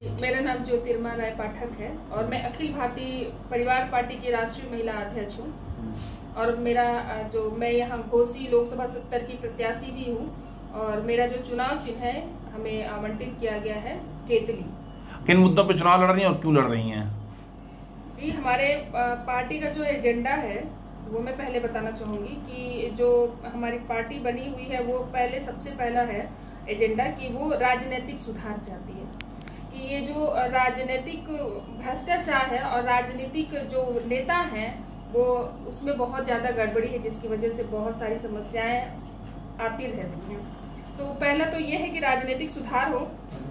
मेरा नाम ज्योतिर्मय राय पाठक है और मैं अखिल भारतीय परिवार पार्टी की राष्ट्रीय महिला अध्यक्ष हूँ। और मेरा मैं यहाँ घोसी लोकसभा 70 की प्रत्याशी भी हूँ और मेरा जो चुनाव चिन्ह है हमें आवंटित किया गया है केतली। किन मुद्दों पे चुनाव लड़ रही हैं और क्यों लड़ रही हैं? जी, हमारे पार्टी का जो एजेंडा है वो मैं पहले बताना चाहूँगी कि जो हमारी पार्टी बनी हुई है वो सबसे पहला है एजेंडा कि वो राजनीतिक सुधार चाहती है कि ये जो राजनीतिक भ्रष्टाचार है और राजनीतिक जो नेता हैं वो उसमें बहुत ज़्यादा गड़बड़ी है जिसकी वजह से बहुत सारी समस्याएं आती रहती हैं। तो पहला तो ये है कि राजनीतिक सुधार हो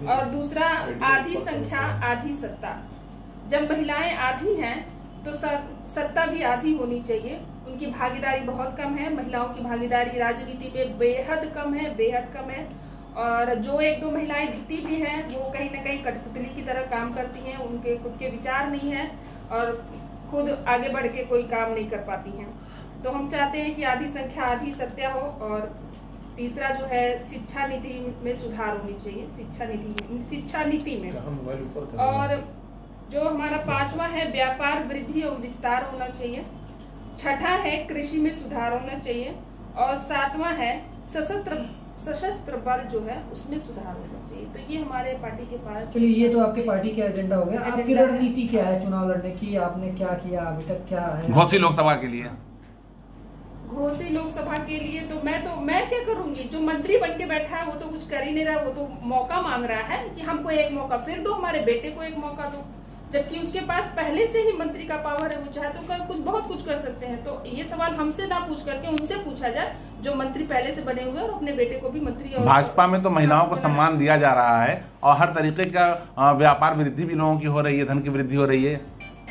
और दूसरा आधी संख्या आधी सत्ता। जब महिलाएं आधी हैं तो सत्ता भी आधी होनी चाहिए। उनकी भागीदारी बहुत कम है, महिलाओं की भागीदारी राजनीति में बेहद कम है। और जो एक दो महिलाएं दिखती भी हैं वो कहीं ना कहीं कठपुतली की तरह काम करती हैं, उनके खुद के विचार नहीं है और खुद आगे बढ़ के कोई काम नहीं कर पाती हैं। तो हम चाहते हैं कि आधी संख्या आधी सत्ता हो। और तीसरा जो है शिक्षा नीति में सुधार होनी चाहिए, शिक्षा नीति में। और जो हमारा पांचवा है व्यापार वृद्धि और विस्तार होना चाहिए। छठा है कृषि में सुधार होना चाहिए और सातवां है सशस्त्र बल जो है उसमें सुधार होना चाहिए। तो ये हमारे पार्टी के पास। चलिए, ये तो आपके पार्टी का एजेंडा हो गया। आपकी रणनीति क्या है चुनाव लड़ने की? आपने क्या किया अभी तक, क्या है घोसी लोकसभा के लिए? घोसी लोकसभा के लिए तो मैं क्या करूंगी? जो मंत्री बन के बैठा है वो तो कुछ कर ही नहीं रहा, वो तो मौका मांग रहा है कि हमको एक मौका फिर दो, हमारे बेटे को एक मौका दो, जबकि उसके पास पहले से ही मंत्री का पावर है। वो चाहे तो बहुत कुछ कर सकते हैं। तो ये सवाल हमसे ना पूछ करके उनसे पूछा जाए जो मंत्री पहले से बने हुए और अपने बेटे को भी मंत्री। और भाजपा में तो महिलाओं को सम्मान दिया जा रहा है और हर तरीके का व्यापार वृद्धि भी लोगों की हो रही है, धन की वृद्धि हो रही है।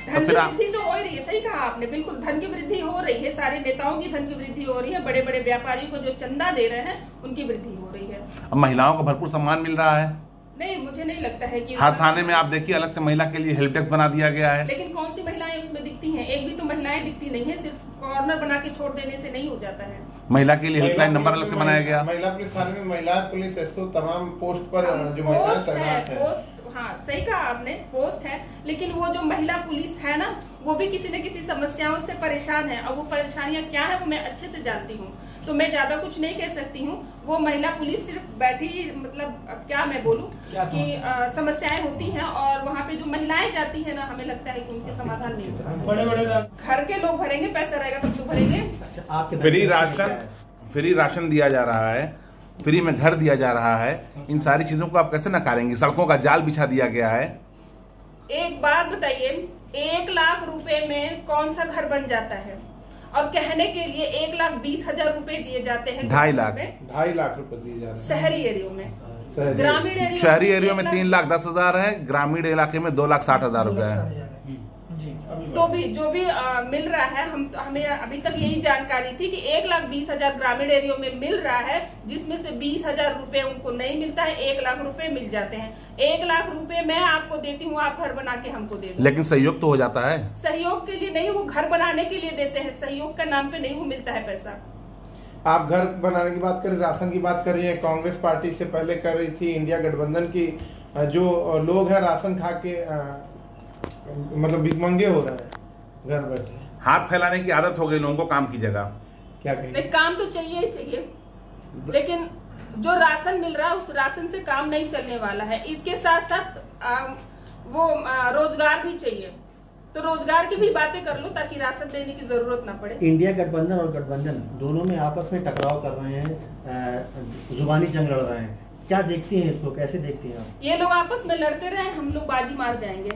धन की वृद्धि तो हो रही है, सही कहा आपने, बिल्कुल धन की वृद्धि हो रही है। सारे नेताओं की धन की वृद्धि हो रही है, बड़े बड़े व्यापारियों को जो चंदा दे रहे हैं उनकी वृद्धि हो रही है। अब महिलाओं को भरपूर सम्मान मिल रहा है। नहीं, मुझे नहीं लगता है कि हर थाने में आप देखिए अलग से महिला के लिए हेल्प डेस्क बना दिया गया है। लेकिन कौन सी महिलाएं उसमें दिखती हैं? एक भी तो महिलाएं दिखती नहीं है। सिर्फ कॉर्नर बना के छोड़ देने से नहीं हो जाता है। महिला के लिए हेल्पलाइन नंबर अलग से बनाया गया। महिला पुलिस थाने में महिला पुलिस एसओ तमाम पोस्ट पर जो महिलाएं तैनात है। हाँ, सही कहा आपने, पोस्ट है। लेकिन वो जो महिला पुलिस है ना, वो भी किसी न किसी समस्याओं से परेशान है और वो परेशानियां क्या है वो मैं अच्छे से जानती हूँ। तो मैं ज्यादा कुछ नहीं कह सकती हूँ। वो महिला पुलिस सिर्फ बैठी, मतलब अब क्या मैं बोलूँ कि समस्याएं होती हैं और वहाँ पे जो महिलाएं जाती है ना, हमें लगता है कि उनके समाधान नहीं होता। घर के लोग भरेंगे, पैसा रहेगा तब तो भरेंगे। फ्री राशन दिया जा रहा है, फ्री में घर दिया जा रहा है। इन सारी चीजों को आप कैसे नकारेंगे? सड़कों का जाल बिछा दिया गया है। एक बात बताइए, 1 लाख रुपए में कौन सा घर बन जाता है? और कहने के लिए 1,20,000 रुपए दिए जाते हैं। 2.5 लाख रुपए दिए जाते हैं शहरी एरियो में। ग्रामीण एरियो, शहरी एरियो में 3,10,000 है, ग्रामीण इलाके में 2,60,000 रुपए है। तो भी जो भी मिल रहा है, हमें अभी तक यही जानकारी थी कि 1,20,000 ग्रामीण एरियो में मिल रहा है, जिसमें से 20,000 रुपए उनको नहीं मिलता है, 1 लाख रुपए मिल जाते हैं। 1 लाख रुपए मैं आपको देती हूँ, आप घर बना के हमको दे दो। लेकिन सहयोग तो हो जाता है। सहयोग के लिए नहीं, वो घर बनाने के लिए देते हैं, सहयोग का नाम पे नहीं वो मिलता है पैसा। आप घर बनाने की बात करें, राशन की बात कर रही है। कांग्रेस पार्टी से पहले कर रही थी इंडिया गठबंधन की। जो लोग हैं राशन खा के मतलब भिखमंगे हो रहे हैं घर बैठे। हाथ फैलाने की आदत हो गई लोगों को काम की जगह। क्या कहेंगे? काम तो चाहिए ही चाहिए, लेकिन जो राशन मिल रहा है उस राशन से काम नहीं चलने वाला है। इसके साथ साथ वो रोजगार भी चाहिए। तो रोजगार की भी बातें कर लो ताकि राशन देने की जरूरत ना पड़े। इंडिया गठबंधन और गठबंधन दोनों में आपस में टकराव कर रहे हैं, जुबानी जंग लड़ रहे हैं। क्या देखती हैं इसको, कैसे देखती हैं आप? ये लोग आपस में लड़ते रहे, हम लोग बाजी मार जाएंगे।